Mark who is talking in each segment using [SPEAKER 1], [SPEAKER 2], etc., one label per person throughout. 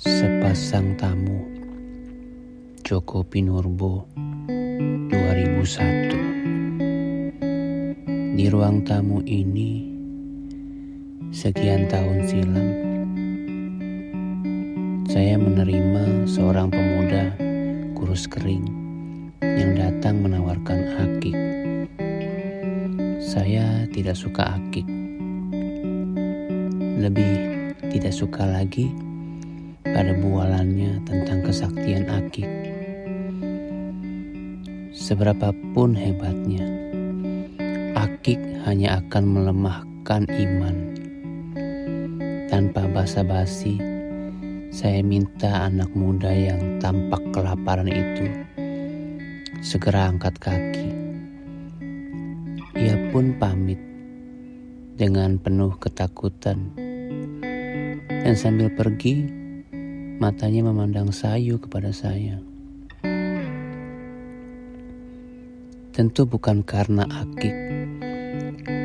[SPEAKER 1] Sepasang Tamu, Joko Pinurbo, 2001. Di ruang tamu ini, sekian tahun silam, saya menerima seorang pemuda kurus kering yang datang menawarkan akik. Saya tidak suka akik. Lebih tidak suka lagi pada bualannya tentang kesaktian akik. Seberapapun hebatnya, akik hanya akan melemahkan iman. Tanpa basa-basi, saya minta anak muda yang tampak kelaparan itu segera angkat kaki. Ia pun pamit dengan penuh ketakutan, dan sambil pergi, matanya memandang sayu kepada saya. Tentu bukan karena akik.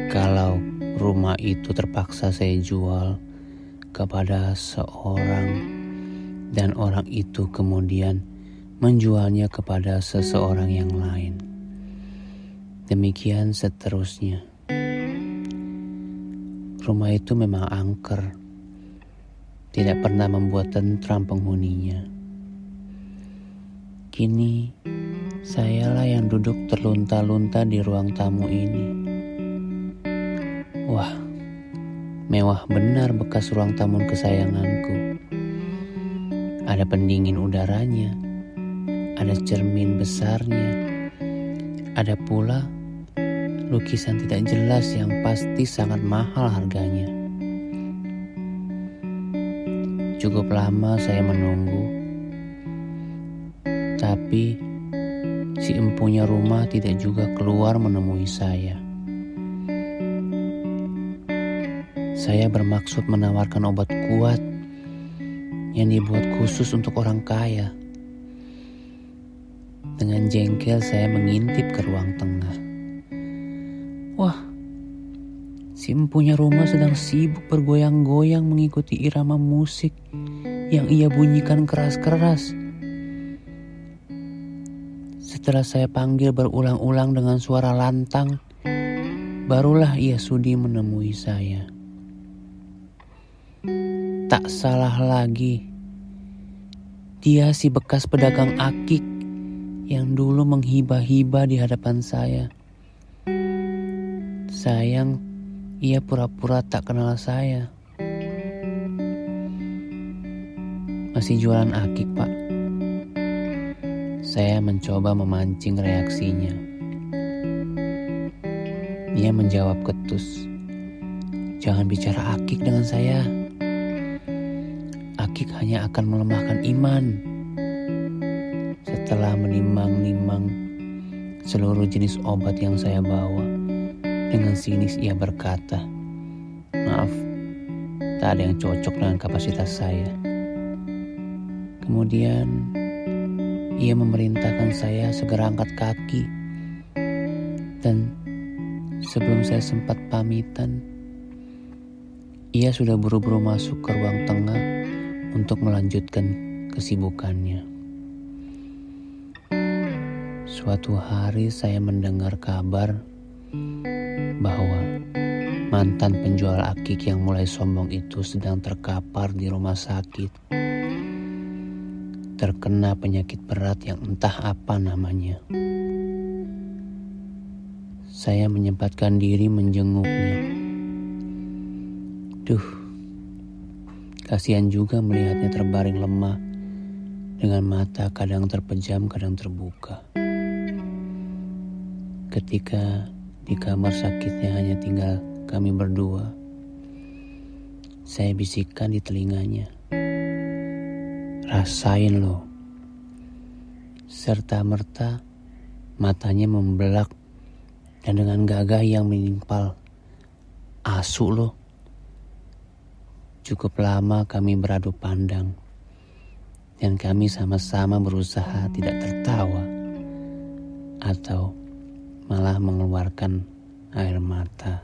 [SPEAKER 1] Kalau rumah itu terpaksa saya jual kepada seorang, dan orang itu kemudian menjualnya kepada seseorang yang lain. Demikian seterusnya. Rumah itu memang angker, tidak pernah membuat tentram penghuninya. Kini, sayalah yang duduk terlunta-lunta di ruang tamu ini. Wah, mewah benar bekas ruang tamu kesayanganku. Ada pendingin udaranya, ada cermin besarnya, ada pula lukisan tidak jelas yang pasti sangat mahal harganya. Cukup lama saya menunggu, tapi si empunya rumah tidak juga keluar menemui saya. Saya bermaksud menawarkan obat kuat yang dibuat khusus untuk orang kaya. Dengan jengkel saya mengintip ke ruang tengah. Wah, si empunya rumah sedang sibuk bergoyang-goyang mengikuti irama musik yang ia bunyikan keras-keras. Setelah saya panggil berulang-ulang dengan suara lantang, barulah ia sudi menemui saya. Tak salah lagi, dia si bekas pedagang akik yang dulu menghibah-hibah di hadapan saya. Sayang, ia pura-pura tak kenal saya. Masih jualan akik, Pak? Saya mencoba memancing reaksinya. Ia menjawab ketus. Jangan bicara akik dengan saya. Akik hanya akan melemahkan iman. Setelah menimang-nimang seluruh jenis obat yang saya bawa, dengan sinis ia berkata, maaf, tak ada yang cocok dengan kapasitas saya. Kemudian ia memerintahkan saya segera angkat kaki. Dan sebelum saya sempat pamitan, ia sudah buru-buru masuk ke ruang tengah untuk melanjutkan kesibukannya. Suatu hari saya mendengar kabar bahwa mantan penjual akik yang mulai sombong itu sedang terkapar di rumah sakit. Terkena penyakit berat yang entah apa namanya. Saya menyempatkan diri menjenguknya. Duh, kasihan juga melihatnya terbaring lemah dengan mata kadang terpejam, kadang terbuka. Ketika di kamar sakitnya hanya tinggal kami berdua, saya bisikkan di telinganya, rasain lo. Serta-merta matanya membelak dan dengan gagah yang menimpal, asu lo. Cukup lama kami beradu pandang, dan kami sama-sama berusaha tidak tertawa atau malah mengeluarkan air mata.